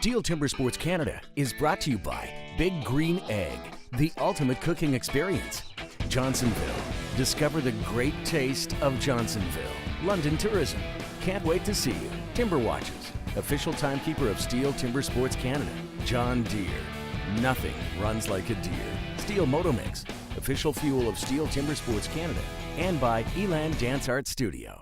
STIHL Timbersports Canada is brought to you by Big Green Egg, the ultimate cooking experience. Johnsonville, discover the great taste of Johnsonville. London Tourism, can't wait to see you. Timber Watches, official timekeeper of STIHL Timbersports Canada. John Deere, nothing runs like a deer. STIHL Motomix, official fuel of STIHL Timbersports Canada. And by Elan Dance Art Studio.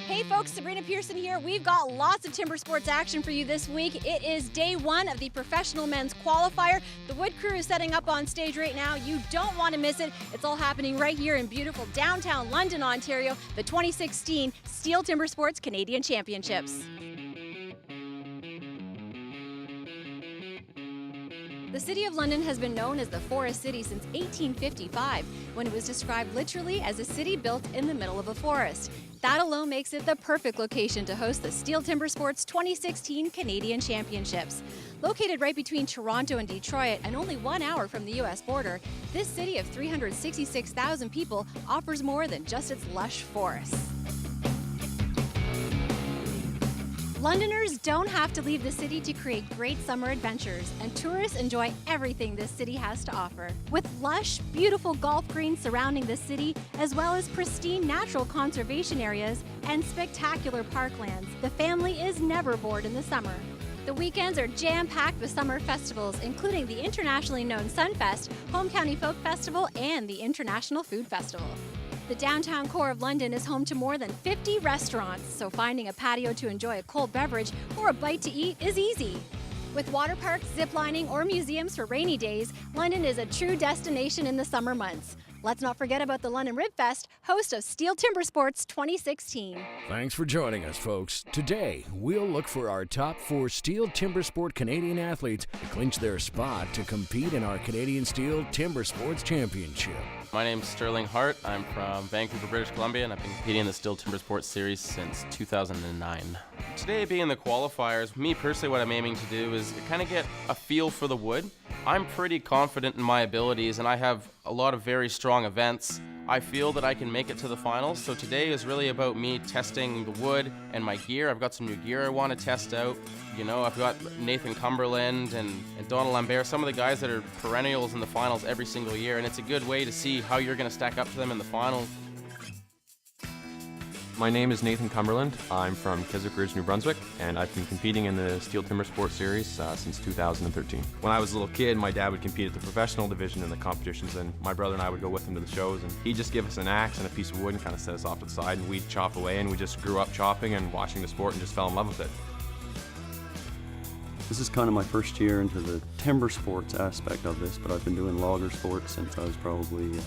Hey folks, Sabrina Pearson here. We've got lots of timber sports action for you this week. It is day one of the professional men's qualifier. The wood crew is setting up on stage right now. You don't want to miss it. It's all happening right here in beautiful downtown London, Ontario, the 2016 STIHL Timbersports Canadian Championships. The City of London has been known as the Forest City since 1855, when it was described literally as a city built in the middle of a forest. That alone makes it the perfect location to host the STIHL Timbersports 2016 Canadian Championships. Located right between Toronto and Detroit and only 1 hour from the U.S. border, this city of 366,000 people offers more than just its lush forests. Londoners don't have to leave the city to create great summer adventures, and tourists enjoy everything this city has to offer. With lush, beautiful golf greens surrounding the city, as well as pristine natural conservation areas and spectacular parklands, the family is never bored in the summer. The weekends are jam-packed with summer festivals, including the internationally known Sunfest, Home County Folk Festival, and the International Food Festival. The downtown core of London is home to more than 50 restaurants, so finding a patio to enjoy a cold beverage or a bite to eat is easy. With water parks, ziplining, or museums for rainy days, London is a true destination in the summer months. Let's not forget about the London Rib Fest, host of STIHL Timbersports 2016. Thanks for joining us, folks. Today, we'll look for our top 4 STIHL Timbersport Canadian athletes to clinch their spot to compete in our Canadian STIHL Timbersports Championship. My name's Sterling Hart. I'm from Vancouver, British Columbia, and I've been competing in the STIHL Timbersports series since 2009. Today, being the qualifiers, me personally, what I'm aiming to do is kind of get a feel for the wood. I'm pretty confident in my abilities, and I have a lot of very strong events. I feel that I can make it to the finals, so today is really about me testing the wood and my gear. I've got some new gear I want to test out. You know, I've got Nathan Cumberland and Donald Lambert, some of the guys that are perennials in the finals every single year, and it's a good way to see how you're going to stack up to them in the finals. My name is Nathan Cumberland. I'm from Keswick Ridge, New Brunswick, and I've been competing in the STIHL Timbersports series since 2013. When I was a little kid, my dad would compete at the professional division in the competitions, and my brother and I would go with him to the shows, and he'd just give us an axe and a piece of wood and kind of set us off to the side, and we'd chop away, and we just grew up chopping and watching the sport and just fell in love with it. This is kind of my first year into the timber sports aspect of this, but I've been doing logger sports since I was probably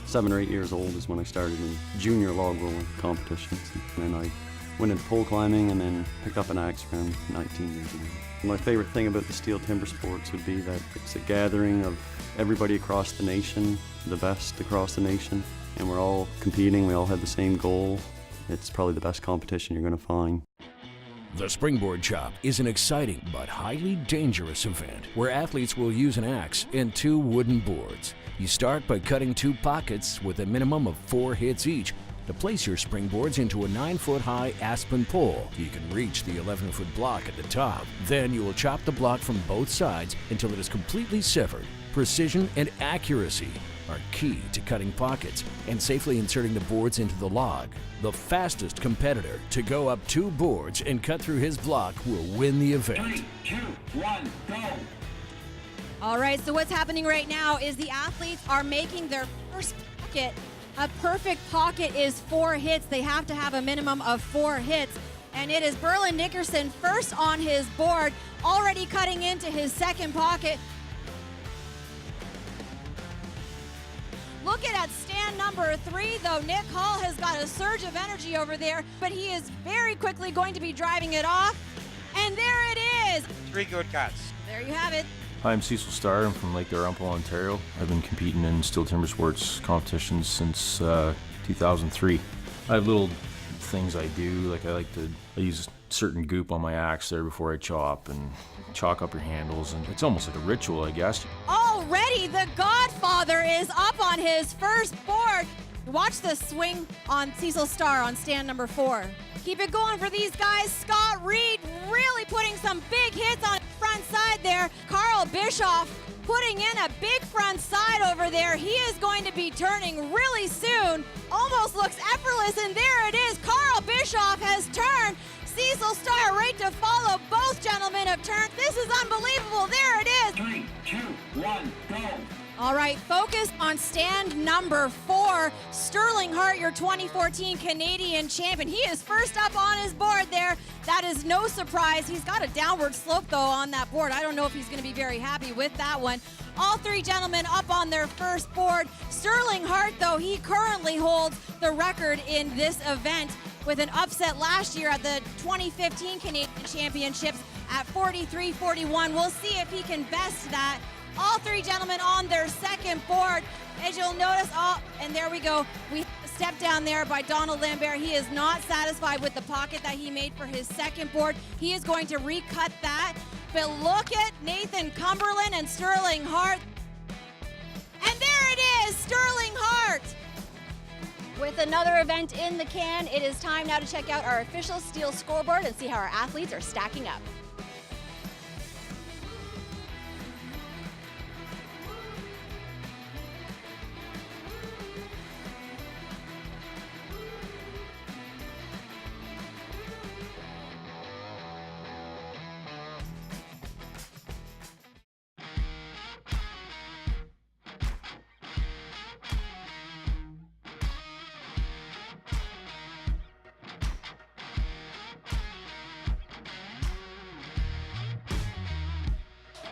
7 or 8 years old is when I started in junior log rolling competitions. And then I went into pole climbing and then picked up an axe around 19 years ago. My favorite thing about the STIHL Timbersports would be that it's a gathering of everybody across the nation, the best across the nation, and we're all competing, we all have the same goal. It's probably the best competition you're going to find. The springboard chop is an exciting but highly dangerous event where athletes will use an axe and 2 wooden boards. You start by cutting 2 pockets with a minimum of 4 hits each to place your springboards into a 9-foot-high aspen pole. You can reach the 11-foot block at the top. Then you will chop the block from both sides until it is completely severed. Precision and accuracy are key to cutting pockets and safely inserting the boards into the log. The fastest competitor to go up 2 boards and cut through his block will win the event. 3, 2, 1, go! All right, so what's happening right now is the athletes are making their first pocket. A perfect pocket is 4 hits. They have to have a minimum of 4 hits. And it is Berlin Nickerson first on his board, already cutting into his second pocket. Looking at stand number 3, though, Nick Hall has got a surge of energy over there, but he is very quickly going to be driving it off. And there it is. 3 good cuts. There you have it. Hi, I'm Cecil Starr. I'm from Lake Dalrymple, Ontario. I've been competing in STIHL Timbersports competitions since 2003. I have little things I do, like I use certain goop on my axe there before I chop and chalk up your handles, and it's almost like a ritual, I guess. Already the Godfather is up on his first board. Watch the swing on Cecil Starr on stand number 4. Keep it going for these guys. Scott Reed really putting some big hits on the front side there. Carl Bischoff putting in a big front side over there. He is going to be turning really soon. Almost looks effortless, and there it is. Carl Bischoff has turned. Cecil Starr right to follow. Both gentlemen have turned. This is unbelievable. There it is. 3, 2, 1, go. All right, focus on stand number 4. Sterling Hart, your 2014 Canadian champion. He is first up on his board there. That is no surprise. He's got a downward slope, though, on that board. I don't know if he's going to be very happy with that one. All 3 gentlemen up on their first board. Sterling Hart, though, he currently holds the record in this event with an upset last year at the 2015 Canadian Championships at 43-41. We'll see if he can best that. All 3 gentlemen on their second board. As you'll notice, and there we go. We have a step down there by Donald Lambert. He is not satisfied with the pocket that he made for his second board. He is going to recut that. But look at Nathan Cumberland and Sterling Hart. And there it is, Sterling Hart. With another event in the can, it is time now to check out our official STIHL scoreboard and see how our athletes are stacking up.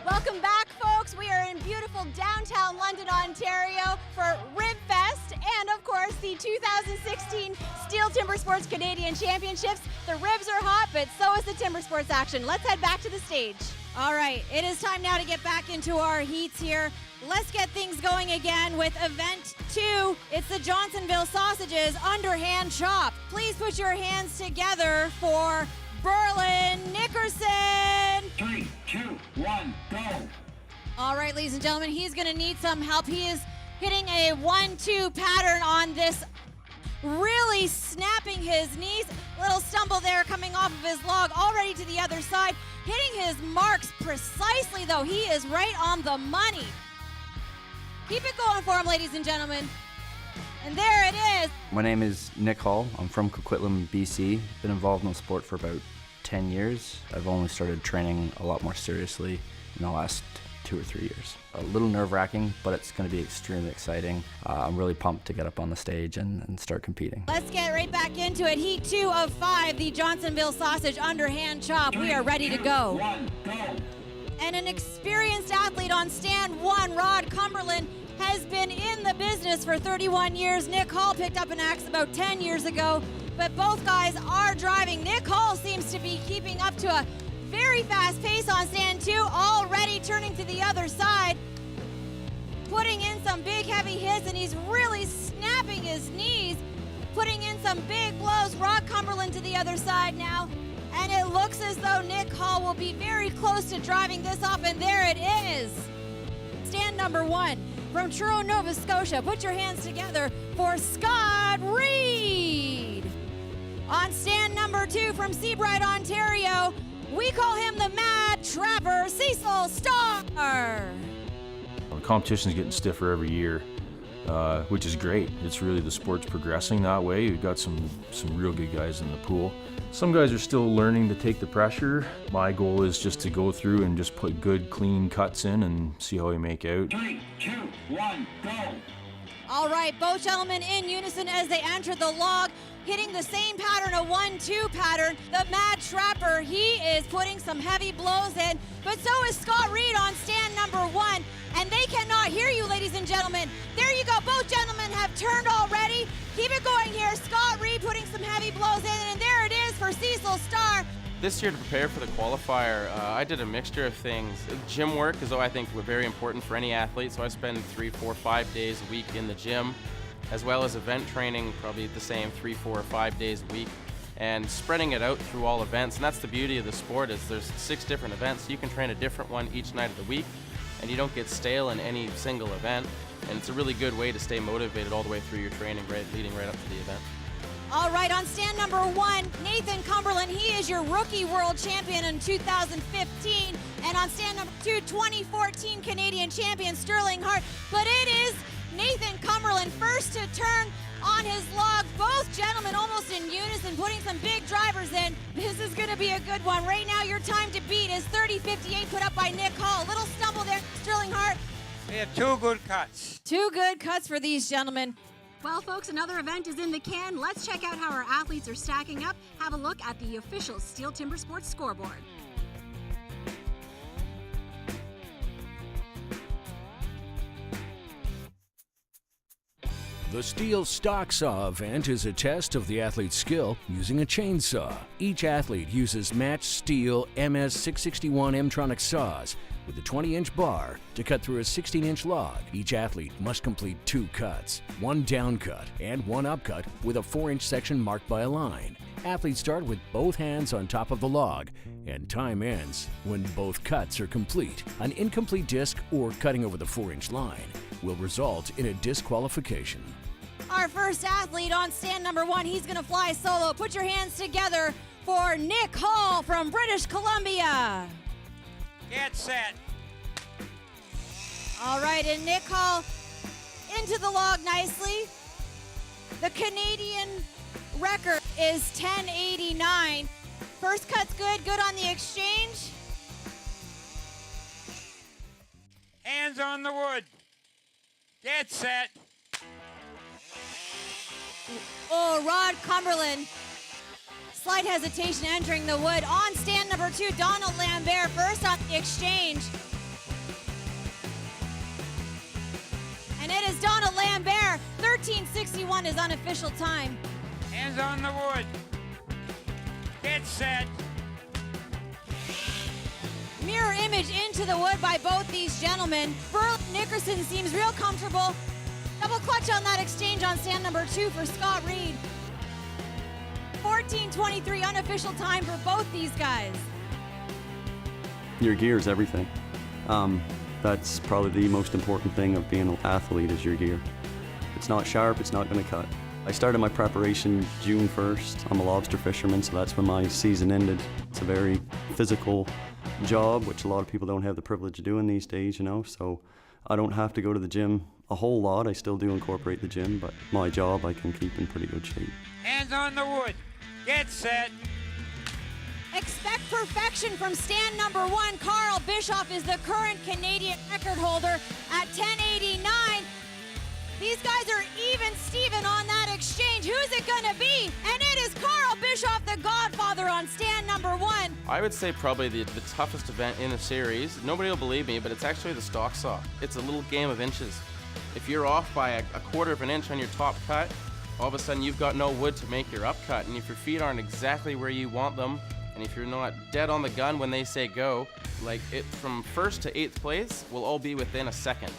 Welcome back, folks. We are in beautiful downtown London, Ontario for Rib Fest and, of course, the 2016 STIHL Timbersports Canadian Championships. The ribs are hot, but so is the Timbersports action. Let's head back to the stage. All right, it is time now to get back into our heats here. Let's get things going again with event 2. It's the Johnsonville Sausages underhand chop. Please put your hands together for Berlin Nickerson. 3, 2, 1, go. All right, ladies and gentlemen, he's going to need some help. He is hitting a 1-2 pattern on this, really snapping his knees. Little stumble there coming off of his log, already to the other side. Hitting his marks precisely, though. He is right on the money. Keep it going for him, ladies and gentlemen. And there it is. My name is Nick Hall. I'm from Coquitlam, BC. Been involved in the sport for about 10 years. I've only started training a lot more seriously in the last 2 or 3 years. A little nerve-wracking, but it's going to be extremely exciting. I'm really pumped to get up on the stage and start competing. Let's get right back into it. Heat 2 of 5, the Johnsonville Sausage underhand chop. We are ready to go. 1, go. And an experienced athlete on stand 1, Rod Cumberland, has been in the business for 31 years. Nick Hall picked up an axe about 10 years ago, but both guys are driving. Nick Hall seems to be keeping up to a very fast pace on stand 2, already turning to the other side, putting in some big heavy hits, and he's really snapping his knees, putting in some big blows. Rod Cumberland to the other side now, and it looks as though Nick Hall will be very close to driving this off, and there it is. Stand number 1 from Truro, Nova Scotia. Put your hands together for Scott Reed. On stand number 2 from Seabright, Ontario, we call him the Mad Trapper, Cecil Starr. The competition's getting stiffer every year, which is great. It's really, the sport's progressing that way. We've got some real good guys in the pool. Some guys are still learning to take the pressure. My goal is just to go through and just put good, clean cuts in and see how we make out. 3, 2, 1, go. All right, both gentlemen in unison as they enter the log, hitting the same pattern, a 1-2 pattern. The Mad Trapper, he is putting some heavy blows in, but so is Scott Reed on stand number 1, and they cannot hear you, ladies and gentlemen. There you go, both gentlemen have turned already. Keep it going here. Scott Reed putting some heavy blows in, and there it is for Cecil Starr. This year, to prepare for the qualifier, I did a mixture of things. Gym work is, I think, very important for any athlete, so I spend 3, 4, 5 days a week in the gym, as well as event training, probably the same 3, 4, or 5 days a week, and spreading it out through all events. And that's the beauty of the sport, is there's 6 different events, so you can train a different one each night of the week, and you don't get stale in any single event. And it's a really good way to stay motivated all the way through your training, leading right up to the event. All right, on stand number 1, Nathan Cumberland. He is your rookie world champion in 2015. And on stand number 2, 2014 Canadian champion Sterling Hart. But it is Nathan Cumberland first to turn on his log. Both gentlemen almost in unison, putting some big drivers in. This is going to be a good one. Right now, your time to beat is 30:58, put up by Nick Hall. A little stumble there, Sterling Hart. We have 2 good cuts. 2 good cuts for these gentlemen. Well, folks, another event is in the can. Let's check out how our athletes are stacking up. Have a look at the official STIHL Timbersports scoreboard. The steel stock saw event is a test of the athlete's skill using a chainsaw. Each athlete uses matched steel MS661 M-Tronic saws with a 20-inch bar to cut through a 16-inch log. Each athlete must complete 2 cuts, 1 down cut and 1 up cut with a 4-inch section marked by a line. Athletes start with both hands on top of the log, and time ends when both cuts are complete. An incomplete disc or cutting over the 4-inch line will result in a disqualification. Our first athlete on stand number 1, he's going to fly solo. Put your hands together for Nick Hall from British Columbia. Get set. All right, and Nick Hall into the log nicely. The Canadian record is 10:89. First cut's good on the exchange. Hands on the wood. Get set. Oh, Rod Cumberland. Slight hesitation entering the wood. On stand number 2, Donald Lambert first on the exchange. And it is Donald Lambert. 13:61 is unofficial time. Hands on the wood. Get set. Mirror image into the wood by both these gentlemen. Burl Nickerson seems real comfortable. Double clutch on that exchange on stand number 2 for Scott Reed. 14:23 unofficial time for both these guys. Your gear is everything. That's probably the most important thing of being an athlete is your gear. If it's not sharp, it's not going to cut. I started my preparation June 1st. I'm a lobster fisherman, so that's when my season ended. It's a very physical job, which a lot of people don't have the privilege of doing these days, you know, so I don't have to go to the gym a whole lot. I still do incorporate the gym, but my job I can keep in pretty good shape. Hands on the wood. Get set. Expect perfection from stand number 1. Carl Bischoff is the current Canadian record holder at 10:89. These guys are even Steven on that exchange. Who's it gonna be? And it is Carl Bischoff, the godfather, on stand number 1. I would say probably the toughest event in the series. Nobody will believe me, but it's actually the stock saw. It's a little game of inches. If you're off by a quarter of an inch on your top cut, all of a sudden you've got no wood to make your up cut. And if your feet aren't exactly where you want them, and if you're not dead on the gun when they say go, like it from 1st to 8th place will all be within a second.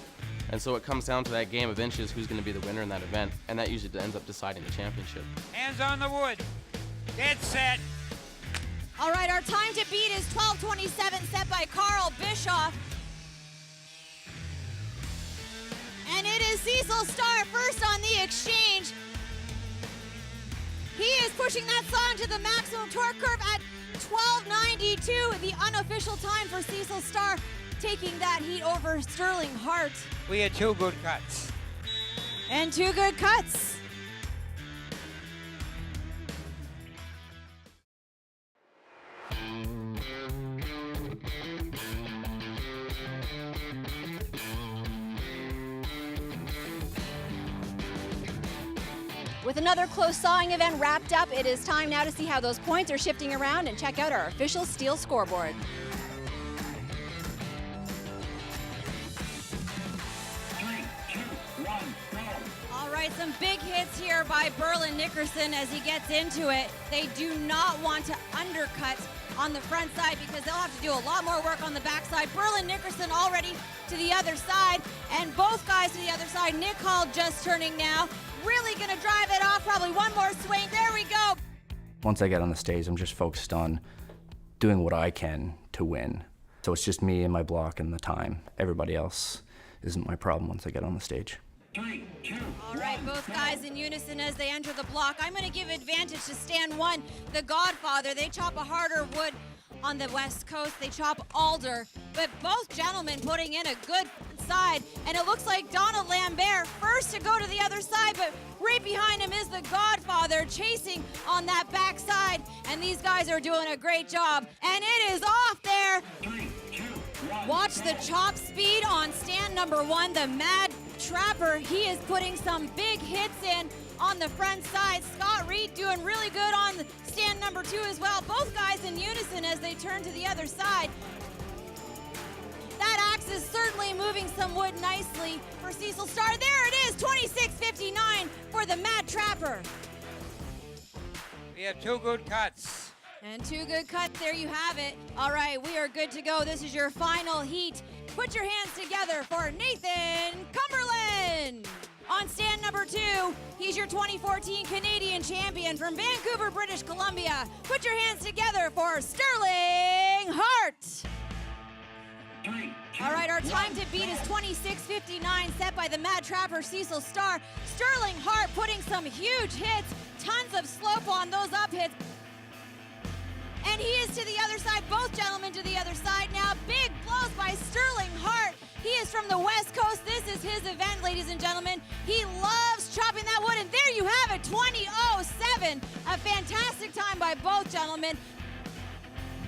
And so it comes down to that game of inches, who's going to be the winner in that event, and that usually ends up deciding the championship. Hands on the wood. Get set. All right, our time to beat is 12:27, set by Carl Bischoff. And it is Cecil Starr first on the exchange. He is pushing that saw into the maximum torque curve at 12:92, the unofficial time for Cecil Starr, taking that heat over Sterling Hart. We had 2 good cuts. And 2 good cuts. With another close sawing event wrapped up, it is time now to see how those points are shifting around and check out our official STIHL scoreboard. 3, 2, 1, go. All right, some big hits here by Berlin Nickerson as he gets into it. They do not want to undercut on the front side because they'll have to do a lot more work on the back side. Berlin Nickerson already to the other side, and both guys to the other side. Nick Hall just turning now. Really gonna drive it off, probably one more swing. There we go. Once I get on the stage, I'm just focused on doing what I can to win. So it's just me and my block and the time. Everybody else isn't my problem once I get on the stage. 3, 2, All right, both guys in unison as they enter the block. I'm going to give advantage to stand one, the Godfather. They chop a harder wood on the West Coast. They chop alder, but both gentlemen putting in a good side. And it looks like Donald Lambert first to go to the other side, but right behind him is the Godfather chasing on that back side. And these guys are doing a great job. And it is off there. 3, 2, 1. Watch the chop speed on stand number one, the Mad Trapper. He is putting some big hits in on the front side. Scott Reed doing really good on stand number two as well. Both guys in unison as they turn to the other side. That axe is certainly moving some wood nicely for Cecil Starr. There it is, 26.59 for the Mad Trapper. We have 2 good cuts. And 2 good cuts, there you have it. All right, we are good to go. This is your final heat. Put your hands together for Nathan Cumberland. On stand number 2, he's your 2014 Canadian champion from Vancouver, British Columbia. Put your hands together for Sterling Hart. 3, 2, All right, our time to beat is 26.59, set by the Mad Trapper Cecil Starr. Sterling Hart putting some huge hits, tons of slope on those up hits. And he is to the other side, both gentlemen to the other side now. Big blows by Sterling Hart. He is from the West Coast. This is his event, ladies and gentlemen. He loves chopping that wood, and there you have it, 20.07. A fantastic time by both gentlemen.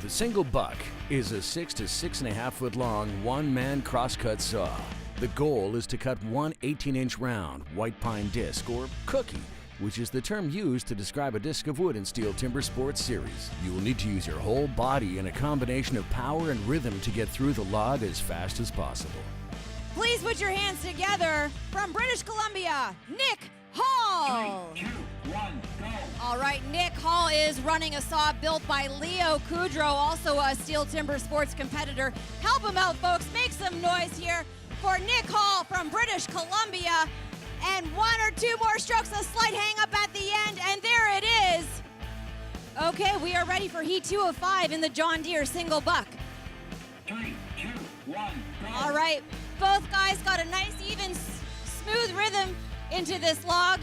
The single buck is a 6 to 6.5 foot long one-man crosscut saw. The goal is to cut one 18-inch round white pine disc or cookie, which is the term used to describe a disc of wood in Steel Timber Sports series. You will need to use your whole body and a combination of power and rhythm to get through the log as fast as possible. Please put your hands together from British Columbia, Nick Hall. 3, 2, 1, go. All right, Nick Hall is running a saw built by Leo Kudrow, also a Steel Timber Sports competitor. Help him out, folks. Make some noise here for Nick Hall from British Columbia. And 1 or 2 more strokes, a slight hang up at the end, and there it is. Okay, we are ready for heat 2 of 5 in the John Deere single buck. 3, 2, 1, go. All right, both guys got a nice, even, smooth rhythm into this log.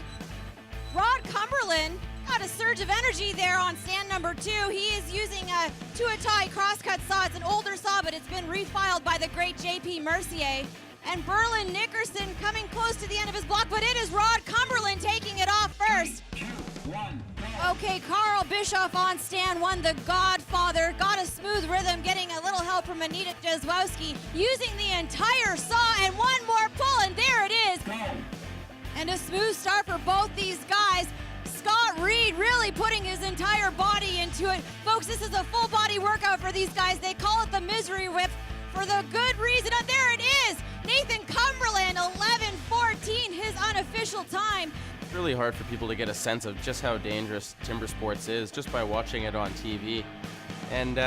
Rod Cumberland got a surge of energy there on stand number 2. He is using a Tuatai crosscut saw. It's an older saw, but it's been refiled by the great J.P. Mercier. And Berlin Nickerson coming close to the end of his block, but it is Rod Cumberland taking it off first. 3, 2, 1, go. Okay, Carl Bischoff on stand 1, the Godfather. Got a smooth rhythm, getting a little help from Anita Jazwowski, using the entire saw, and 1 more pull, and there it is. Go. And a smooth start for both these guys. Scott Reed really putting his entire body into it. Folks, this is a full body workout for these guys. They call it the misery whip for the good reason. And there it is. Nathan Cumberland, 11:14, his unofficial time. It's really hard for people to get a sense of just how dangerous timber sports is just by watching it on TV. And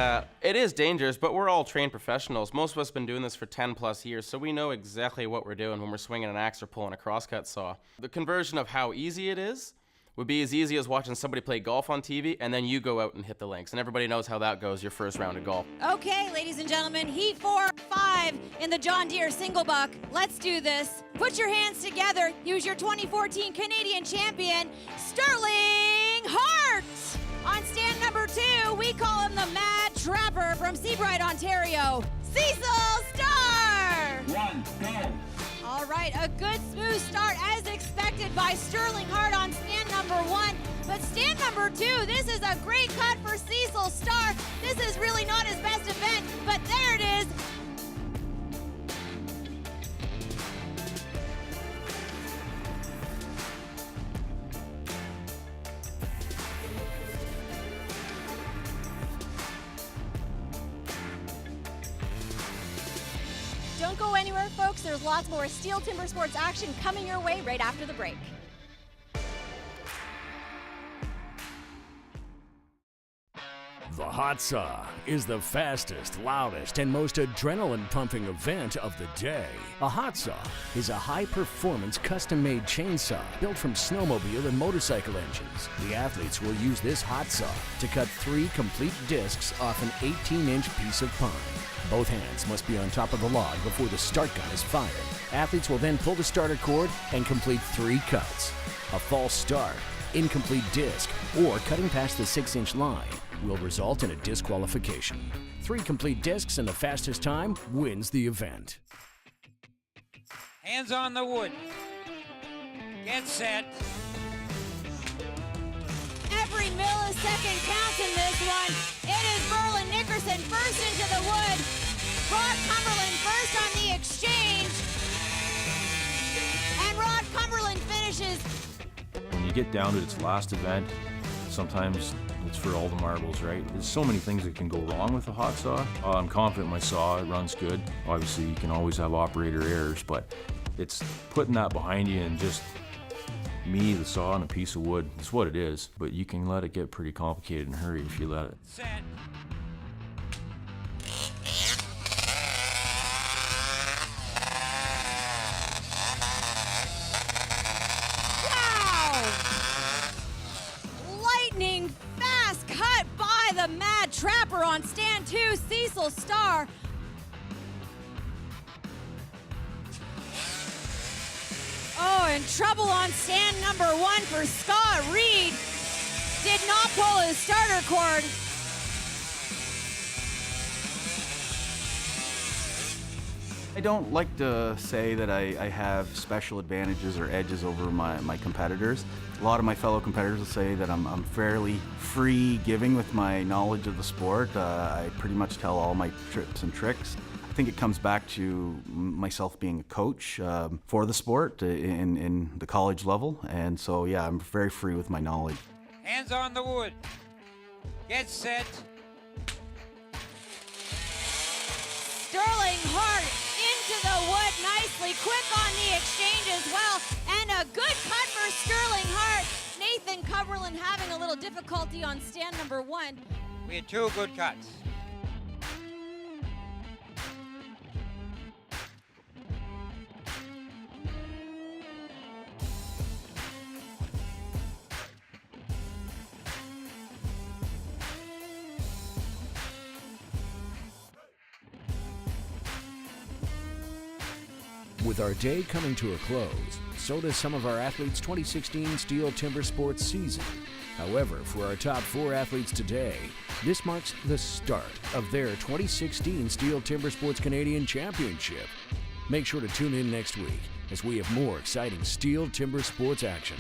it is dangerous, but we're all trained professionals. Most of us have been doing this for 10 plus years, so we know exactly what we're doing when we're swinging an axe or pulling a crosscut saw. The conversion of how easy it is would be as easy as watching somebody play golf on TV, and then you go out and hit the links. And everybody knows how that goes, your first round of golf. Okay, ladies and gentlemen, heat 4, 5 in the John Deere single buck. Let's do this. Put your hands together. Use your 2014 Canadian champion, Sterling Hart. On stand number 2, we call him the Mad Trapper from Seabright, Ontario, Cecil Starr. 1, go. All right, a good smooth start as expected by Sterling Hart on stand number 1. But stand number 2, this is a great cut for Cecil Starr. This is really not his best event, but there it is. Don't go anywhere, folks. There's lots more Steel Timber Sports action coming your way right after the break. The Hot Saw is the fastest, loudest, and most adrenaline-pumping event of the day. A hot saw is a high-performance, custom-made chainsaw built from snowmobile and motorcycle engines. The athletes will use this hot saw to cut 3 complete discs off an 18-inch piece of pine. Both hands must be on top of the log before the start gun is fired. Athletes will then pull the starter cord and complete 3 cuts. A false start, incomplete disc, or cutting past the 6-inch line will result in a disqualification. 3 complete discs and the fastest time wins the event. Hands on the wood. Get set. Every millisecond counts in this one. It is Merlin Nickerson first into the wood. Rod Cumberland first on the exchange. And Rod Cumberland finishes. When you get down to its last event, sometimes it's for all the marbles, right? There's so many things that can go wrong with a hot saw. I'm confident my saw, it runs good. Obviously, you can always have operator errors, but it's putting that behind you and just me, the saw, and a piece of wood. It's what it is, but you can let it get pretty complicated in a hurry if you let it. Set. Wow! Lightning fast cut by the Mad Trapper on stand 2, Cecil Starr. Oh, and trouble on stand number 1 for Scott Reed. Did not pull his starter cord. I don't like to say that I have special advantages or edges over my competitors. A lot of my fellow competitors will say that I'm fairly free giving with my knowledge of the sport. I pretty much tell all my tips and tricks. I think it comes back to myself being a coach for the sport in the college level, and so yeah, I'm very free with my knowledge. Hands on the wood. Get set. Sterling Hart into the wood nicely, quick on the exchange as well, and a good cut for Sterling Hart. Nathan Cumberland having a little difficulty on stand number 1. We had 2 good cuts. With our day coming to a close, so does some of our athletes' 2016 Steel Timber Sports season. However, for our top 4 athletes today, this marks the start of their 2016 Steel Timber Sports Canadian Championship. Make sure to tune in next week as we have more exciting Steel Timber Sports action.